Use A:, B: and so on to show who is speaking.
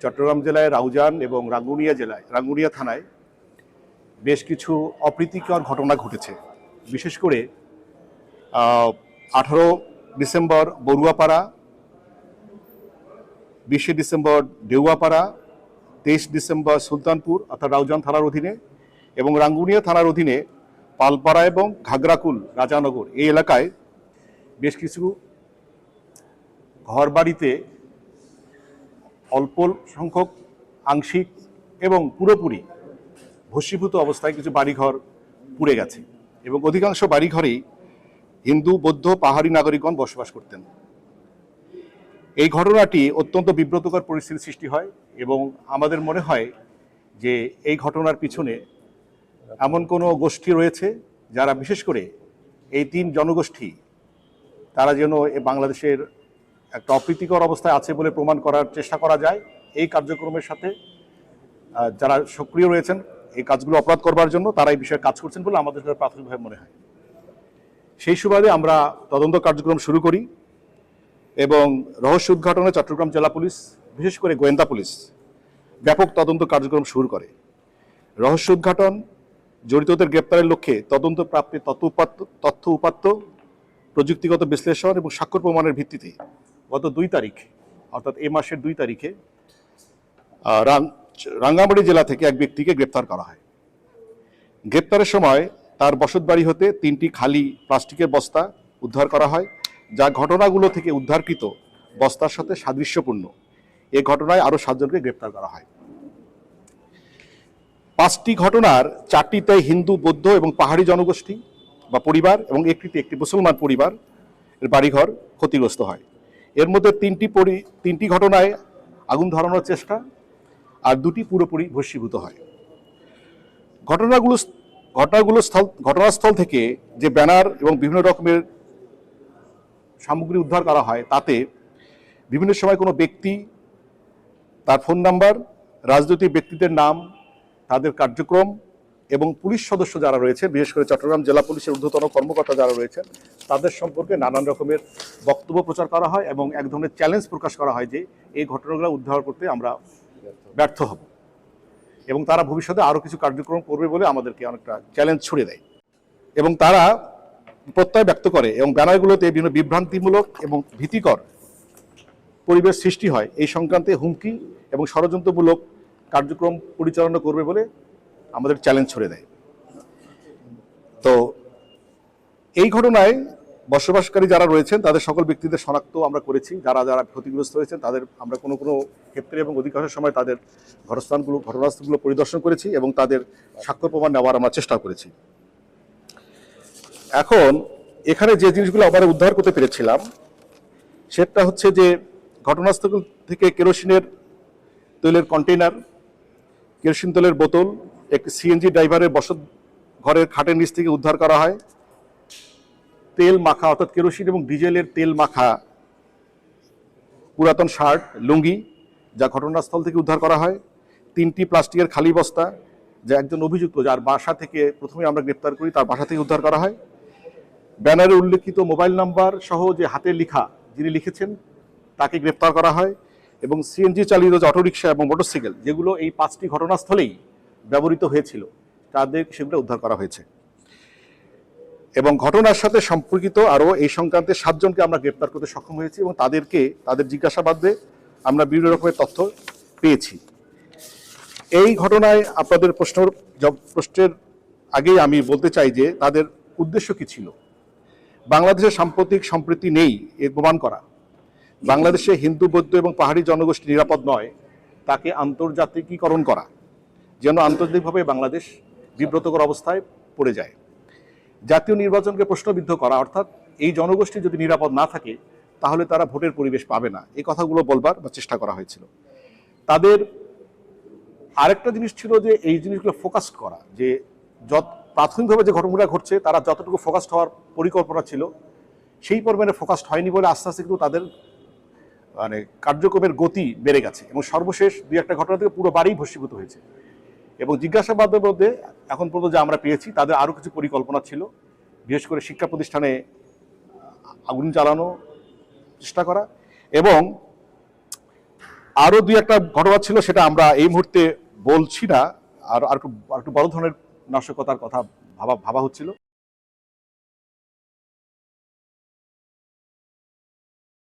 A: চট্টগ্রাম জেলায় রাউজান এবং রাঙ্গুনিয়া থানায় বেশ কিছু অপ্রীতিকর ঘটনা ঘটেছে। বিশেষ করে 18 December Baruapara, 20 December দেউয়াপাড়া, 23 December Sultanpur অর্থাৎ রাউজান থানার অধীনে এবং রাঙ্গুনিয়া থানার অধীনে পালপাড়া এবং ঘাগরাকুল রাজানগর এই এলাকায় বেশ কিছু ঘরবাড়িতে অল্প সংখ্যক আংশিক এবং পুরোপুরি ভস্মীভূত অবস্থায় কিছু বাড়িঘর পুড়ে গেছে এবং অধিকাংশ বাড়িঘরেই হিন্দু, বৌদ্ধ, পাহাড়ি নাগরিকগণ বসবাস করতেন। এই ঘটনাটি অত্যন্ত বিব্রতকর পরিস্থিতির সৃষ্টি হয় এবং আমাদের মনে হয় যে এই ঘটনার পিছনে এমন কোনো গোষ্ঠী রয়েছে যারা বিশেষ করে এই 3 জনগোষ্ঠী তারা যেন বাংলাদেশের একটা অপ্রীতিকর অবস্থায় আছে বলে প্রমাণ করার চেষ্টা করা যায়। এই কার্যক্রমের সাথে যারা সক্রিয় রয়েছেন এই কাজগুলো অপরাধ করবার জন্য তারা এই বিষয়ে কাজ করছেন বলে আমাদের প্রাথমিকভাবে মনে হয়। সেই সুবাদে আমরা তদন্ত কার্যক্রম শুরু করি এবং রহস্য উদ্ঘাটনে চট্টগ্রাম জেলা পুলিশ, বিশেষ করে গোয়েন্দা পুলিশ ব্যাপক তদন্ত কার্যক্রম শুরু করে। রহস্য উদ্ঘাটন, জড়িতদের গ্রেপ্তারের লক্ষ্যে তদন্ত প্রাপ্তি তথ্য উপাত্ত, প্রযুক্তিগত বিশ্লেষণ এবং স্বাক্ষর প্রমাণের ভিত্তিতে গত 2 তারিখ অর্থাৎ এই মাসের 2 তারিখে রাঙ্গামাটি জেলা থেকে এক ব্যক্তিকে গ্রেপ্তার করা হয়। গ্রেপ্তারের সময় তার বসতবাড়ি হতে 3টি খালি প্লাস্টিকের বস্তা উদ্ধার করা হয়, যা ঘটনাগুলো থেকে উদ্ধারকৃত বস্তার সাথে সাদৃশ্যপূর্ণ। এই ঘটনায় আরও 7 জনকে গ্রেপ্তার করা হয়। 5টি ঘটনার 4টিতে হিন্দু, বৌদ্ধ এবং পাহাড়ি জনগোষ্ঠী বা পরিবার এবং একটি মুসলমান পরিবার এর বাড়িঘর ক্ষতিগ্রস্ত হয়। এর মধ্যে 3টি ঘটনায় আগুন ধরানোর চেষ্টা আর 2টি পুরোপুরি ভস্মীভূত হয়। ঘটনাস্থল থেকে যে ব্যানার এবং বিভিন্ন রকমের সামগ্রী উদ্ধার করা হয় তাতে বিভিন্ন সময় কোনো ব্যক্তি, তার ফোন নাম্বার, রাজনৈতিক ব্যক্তিদের নাম, তাদের কার্যক্রম এবং পুলিশ সদস্য যারা রয়েছে, বিশেষ করে চট্টগ্রাম জেলা পুলিশের ঊর্ধ্বতন কর্মকর্তা যারা রয়েছেন তাদের সম্পর্কে নানান রকমের বক্তব্য প্রচার করা হয় এবং এক ধরনের চ্যালেঞ্জ প্রকাশ করা হয় যে এই ঘটনাগুলো উদ্ধার করতে আমরা ব্যর্থ হব এবং তারা ভবিষ্যতে আরও কিছু কার্যক্রম করবে বলে আমাদেরকে অনেকটা চ্যালেঞ্জ ছুড়ে দেয় এবং তারা প্রত্যয় ব্যক্ত করে এবং ব্যানারগুলোতে বিভিন্ন বিভ্রান্তিমূলক এবং ভীতিকর পরিবেশ সৃষ্টি হয় এই সংক্রান্তে হুমকি এবং ষড়যন্ত্রমূলক কার্যক্রম পরিচালনা করবে বলে আমাদের চ্যালেঞ্জ ছুড়ে দেয়। তো এই ঘটনায় বসবাসকারী যারা রয়েছেন তাদের সকল ব্যক্তিদের শনাক্ত আমরা করেছি। যারা যারা ক্ষতিগ্রস্ত হয়েছেন তাদের আমরা কোনো কোনো ক্ষেত্রে এবং অধিকাংশ সময় তাদের ঘটনাস্থলগুলো পরিদর্শন করেছি এবং তাদের স্বাক্ষর প্রমাণ নেওয়ার আমরা চেষ্টা করেছি। এখন এখানে যে জিনিসগুলো আমরা উদ্ধার করতে পেরেছিলাম সেটা হচ্ছে যে ঘটনাস্থল থেকে কেরোসিনের তেলের কন্টেইনার, কেরোসিন তেলের বোতল, একটি সিএনজি ড্রাইভারের বসত ঘরের খাটের নিচ থেকে উদ্ধার করা হয়। তেল মাখা অর্থাৎ কেরোসিন এবং ডিজেলের তেল মাখা পুরাতন শার্ট, লুঙ্গি যা ঘটনাস্থল থেকে উদ্ধার করা হয়। 3টি প্লাস্টিকের খালি বস্তা যা একজন অভিযুক্ত যার বাসা থেকে প্রথমে আমরা গ্রেপ্তার করি তার বাসা থেকে উদ্ধার করা হয়। ব্যানারে উল্লেখিত মোবাইল নাম্বার সহ যে হাতে লেখা যিনি লিখেছেন তাকে গ্রেপ্তার করা হয় এবং সিএনজি চালিত যে অটোরিকশা এবং মোটরসাইকেল যেগুলো এই 5টি ঘটনাস্থলেই ব্যবহৃত হয়েছিল সেগুলো উদ্ধার করা হয়েছে এবং ঘটনার সাথে সম্পর্কিত আরও এই সংক্রান্তে 7 জনকে আমরা গ্রেপ্তার করতে সক্ষম হয়েছি এবং তাদের জিজ্ঞাসাবাদে আমরা বিভিন্ন রকমের তথ্য পেয়েছি। এই ঘটনায় আপনাদের প্রশ্নের আগেই আমি বলতে চাই যে তাদের উদ্দেশ্য কি ছিল। বাংলাদেশের সাম্প্রতিক সম্প্রীতি নেই এর প্রমাণ করা, বাংলাদেশে হিন্দু, বৌদ্ধ এবং পাহাড়ি জনগোষ্ঠী নিরাপদ নয় তাকে আন্তর্জাতিকীকরণ করা, যেন আন্তর্জাতিকভাবে বাংলাদেশ বিব্রতকর অবস্থায় পড়ে যায়। জাতীয় নির্বাচনকে প্রশ্নবিদ্ধ করা অর্থাৎ এই জনগোষ্ঠী যদি নিরাপদ না থাকে তাহলে তারা ভোটের পরিবেশ পাবে না, এই কথাগুলো বলবার বা চেষ্টা করা হয়েছিল। তাদের আরেকটা জিনিস ছিল যে এই জিনিসগুলো ফোকাসড করা, যে প্রাথমিকভাবে যে ঘটনাগুলো ঘটছে তারা যতটুকু ফোকাসড হওয়ার পরিকল্পনা ছিল সেই পরিমাণে ফোকাসড হয়নি বলে আস্তে আস্তে কিন্তু তাদের মানে কার্যক্রমের গতি বেড়ে গেছে এবং সর্বশেষ দুই একটা ঘটনা থেকে পুরো বাড়িই ভস্মীভূত হয়েছে। এবং জিজ্ঞাসাবাদের মধ্যে এখন পর্যন্ত যা আমরা পেয়েছি তাদের আরও কিছু পরিকল্পনা ছিল, বিশেষ করে শিক্ষা প্রতিষ্ঠানে আগুন জ্বালানো চেষ্টা করা, এবং আরও দুই একটা ঘটনা ছিল সেটা আমরা এই মুহূর্তে বলছি না, আর একটু বড় ধরনের নাশকতার কথা ভাবা হচ্ছিল।